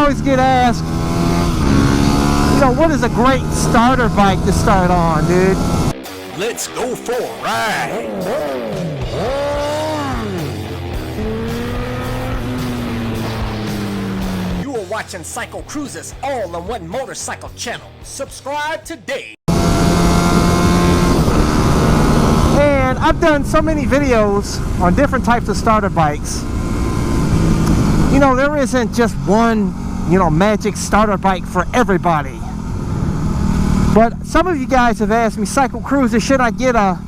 always get asked, you know, what is a great starter bike to start on, dude? Let's go for a ride. You are watching CycleCruza's all-in-one motorcycle channel. Subscribe today. And I've done so many videos on different types of starter bikes. You know, there isn't just one, you know, magic starter bike for everybody. But some of you guys have asked me, CycleCruza, should I get a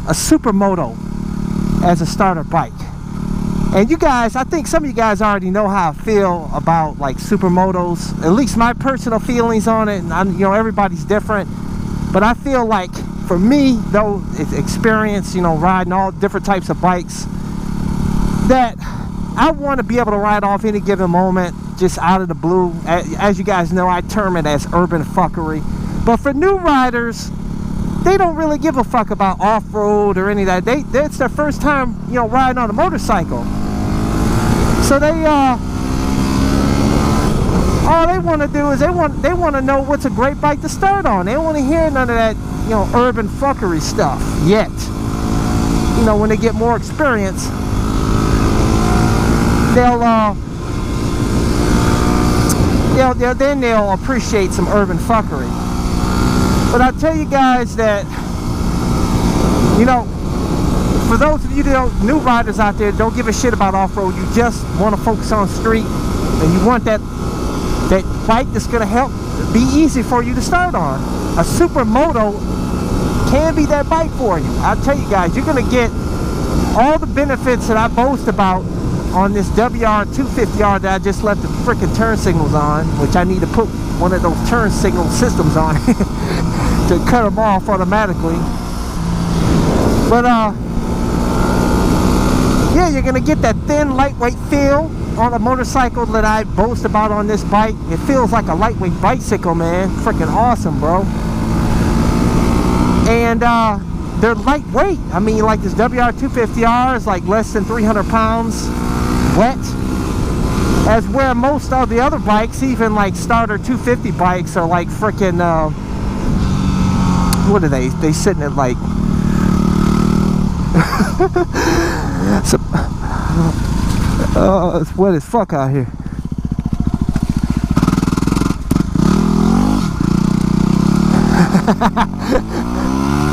Supermoto as a starter bike? And you guys, I think some of you guys already know how I feel about like Supermotos. At least my personal feelings on it. And you know, everybody's different. But I feel like for me, though, it's experience, you know, riding all different types of bikes, that I want to be able to ride off any given moment, just out of the blue. As you guys know, I term it as urban fuckery. But for new riders, they don't really give a fuck about off-road or any of that. It's their first time, you know, riding on a motorcycle. So they all they want to do is they want to know what's a great bike to start on. They don't want to hear none of that, you know, urban fuckery stuff yet. You know, when they get more experience, then they'll appreciate some urban fuckery. But I'll tell you guys that, you know, for those of you new riders out there, don't give a shit about off-road. You just want to focus on street, and you want that bike that's going to help be easy for you to start on. A Supermoto can be that bike for you. I'll tell you guys, you're going to get all the benefits that I boast about on this WR250R that I just left the freaking turn signals on, which I need to put one of those turn signal systems on to cut them off automatically. But yeah, you're gonna get that thin, lightweight feel on a motorcycle that I boast about on this bike. It feels like a lightweight bicycle, man. Freaking awesome, bro. And they're lightweight. I mean, like this WR250R is like less than 300 pounds wet, as where most of the other bikes, even like Starter 250 bikes, are like freaking what are they sitting at like it's wet as fuck out here.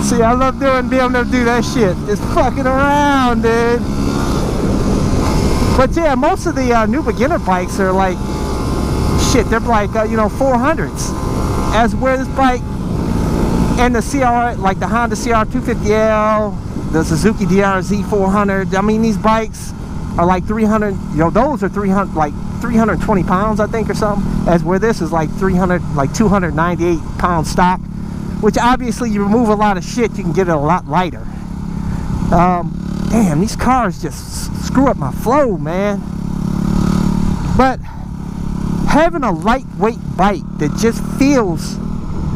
See, I love being able to do that shit. Just fucking around, dude. But yeah, most of the new beginner bikes are like, shit, they're like, you know, 400s. As where this bike and the CR, like the Honda CR250L, the Suzuki DRZ 400, I mean, these bikes are like 300, you know, those are 300, like 320 pounds, I think, or something. As where this is like 300, like 298 pound stock, which obviously you remove a lot of shit, you can get it a lot lighter. Damn, these cars just screw up my flow, man. But having a lightweight bike that just feels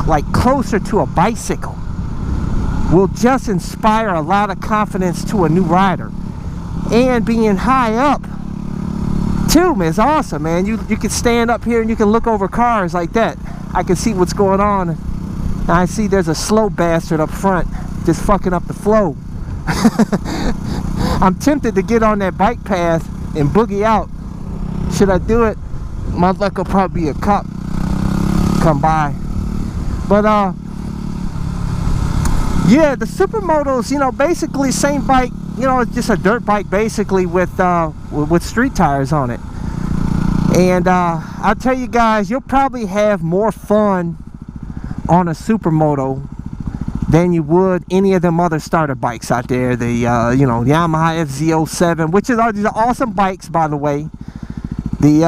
like closer to a bicycle will just inspire a lot of confidence to a new rider. And being high up too, man, is awesome, man. You can stand up here and you can look over cars like that. I can see what's going on. And I see there's a slow bastard up front just fucking up the flow. I'm tempted to get on that bike path and boogie out. Should I do it? My luck will probably be a cop come by. But yeah, the Supermotos, you know, basically same bike. You know, it's just a dirt bike basically with street tires on it. And I'll tell you guys, you'll probably have more fun on a Supermoto than you would any of them other starter bikes out there. The you know, Yamaha FZ07, which is these are awesome bikes, by the way. The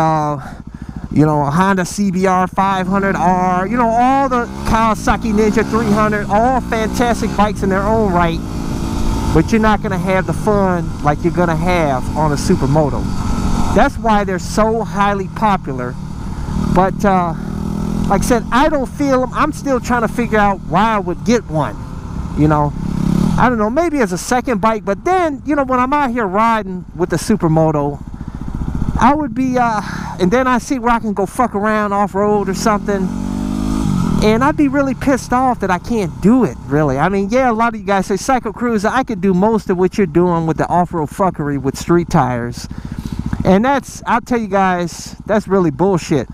you know, Honda CBR 500R, you know, all the Kawasaki Ninja 300, all fantastic bikes in their own right. But you're not gonna have the fun like you're gonna have on a Supermoto. That's why they're so highly popular. But like I said, I don't feel them. I'm still trying to figure out why I would get one. You know, I don't know, maybe as a second bike. But then, you know, when I'm out here riding with the Supermoto, I would be, and then I see where I can go fuck around off-road or something, and I'd be really pissed off that I can't do it, really. I mean, yeah, a lot of you guys say, CycleCruza, I could do most of what you're doing with the off-road fuckery with street tires. And that's, I'll tell you guys, that's really bullshit.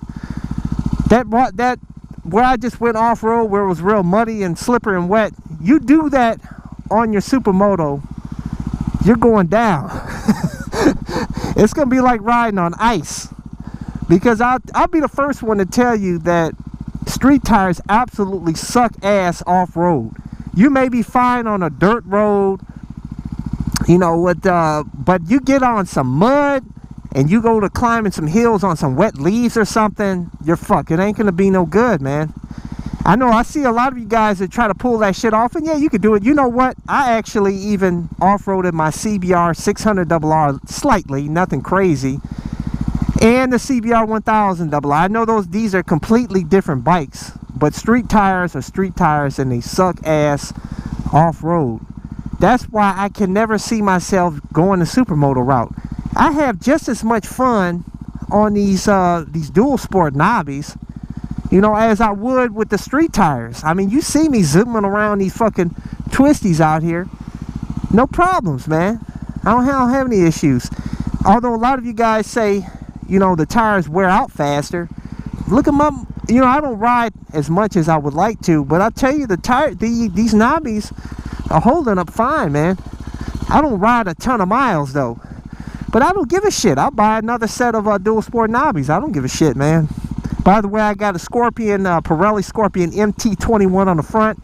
That where I just went off-road, where it was real muddy and slippery and wet, you do that on your Supermoto, you're going down. It's gonna be like riding on ice, because I'll be the first one to tell you that street tires absolutely suck ass off-road. You may be fine on a dirt road, you know, with but you get on some mud and you go to climbing some hills on some wet leaves or something, you're fucked. It ain't gonna be no good, man. I know I see a lot of you guys that try to pull that shit off, and yeah, you could do it. You know what? I actually even off-roaded my CBR 600RR slightly, nothing crazy, and the CBR 1000RR. I know these are completely different bikes, but street tires are street tires, and they suck ass off-road. That's why I can never see myself going the Supermoto route. I have just as much fun on these Dualsport knobbies, you know, as I would with the street tires. I mean, you see me zooming around these fucking twisties out here, no problems, man. I don't have any issues. Although a lot of you guys say, you know, the tires wear out faster. Look at my, you know, I don't ride as much as I would like to, but I tell you, these knobbies are holding up fine, man. I don't ride a ton of miles though, but I don't give a shit. I'll buy another set of Dualsport knobbies. I don't give a shit, man. By the way, I got a Scorpion, Pirelli Scorpion MT21 on the front,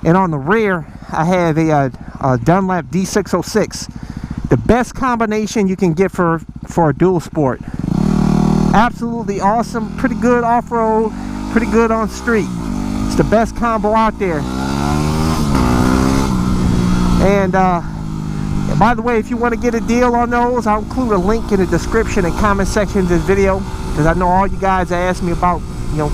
and on the rear I have a Dunlop D606. The best combination you can get for a dual sport. Absolutely awesome, pretty good off-road, pretty good on street. It's the best combo out there. And by the way, if you want to get a deal on those, I'll include a link in the description and comment section of this video, because I know all you guys ask me about, you know,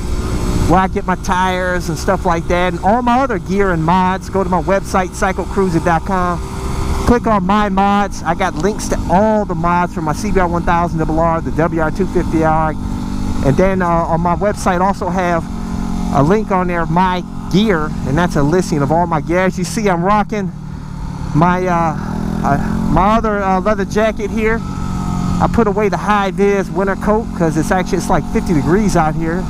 where I get my tires and stuff like that, and all my other gear and mods. Go to my website, CycleCruza.com. Click on my mods. I got links to all the mods from my CBR 1000RR, the WR250R, and then on my website also have a link on there, my gear, and that's a listing of all my gear. As you see, I'm rocking my my other leather jacket here. I put away the high-vis winter coat because it's like 50 degrees out here.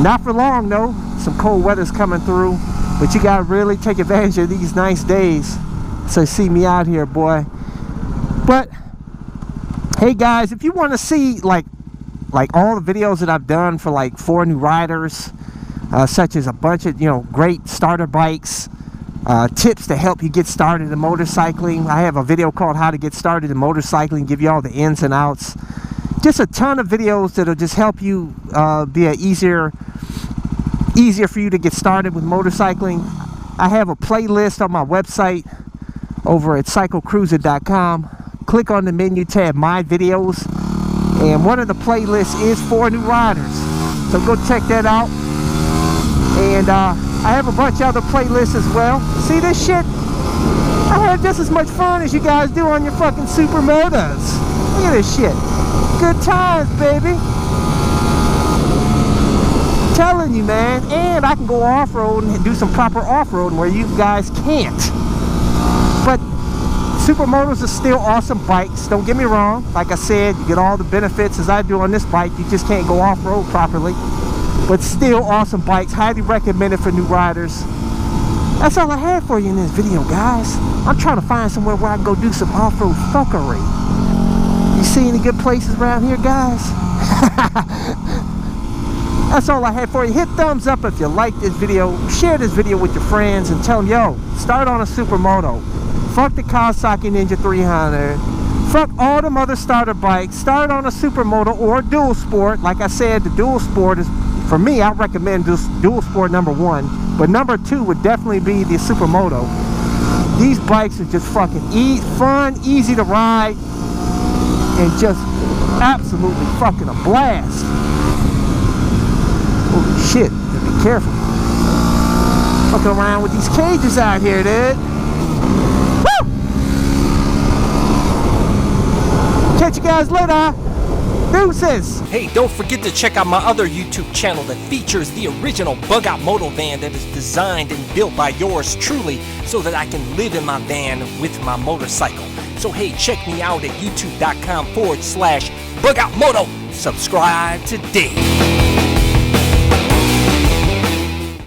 Not for long though. Some cold weather's coming through, but you gotta really take advantage of these nice days. So see me out here, boy. But hey guys, if you want to see like all the videos that I've done for like 4 new riders, such as a bunch of, you know, great starter bikes, tips to help you get started in motorcycling. I have a video called How to Get Started in Motorcycling, give you all the ins and outs. Just a ton of videos that'll just help you be easier for you to get started with motorcycling. I have a playlist on my website over at CycleCruza.com. Click on the menu tab, My Videos, and one of the playlists is for new riders. So go check that out. And I have a bunch of other playlists as well. See this shit? I have just as much fun as you guys do on your fucking Supermotos. Look at this shit. Good times, baby. I'm telling you, man. And I can go off-road and do some proper off-road where you guys can't. But Supermotos are still awesome bikes. Don't get me wrong. Like I said, you get all the benefits as I do on this bike. You just can't go off-road properly. But still awesome bikes. Highly recommended for new riders. That's all I had for you in this video, guys. I'm trying to find somewhere where I can go do some off-road fuckery. You see any good places around here, guys? That's all I had for you. Hit thumbs up if you like this video. Share this video with your friends and tell them, yo, start on a Supermoto. Fuck the Kawasaki Ninja 300. Fuck all them other starter bikes. Start on a Supermoto or Dualsport. Like I said, the Dualsport is, for me, I recommend Dualsport #1. But #2 would definitely be the Supermoto. These bikes are just fucking fun, easy to ride, and just absolutely fucking a blast. Holy shit, be careful. Fucking around with these cages out here, dude. Woo! Catch you guys later. Deuces! Hey, don't forget to check out my other YouTube channel that features the original bug out moto van that is designed and built by yours truly so that I can live in my van with my motorcycle. So hey, check me out at youtube.com/bugoutmoto. Subscribe today.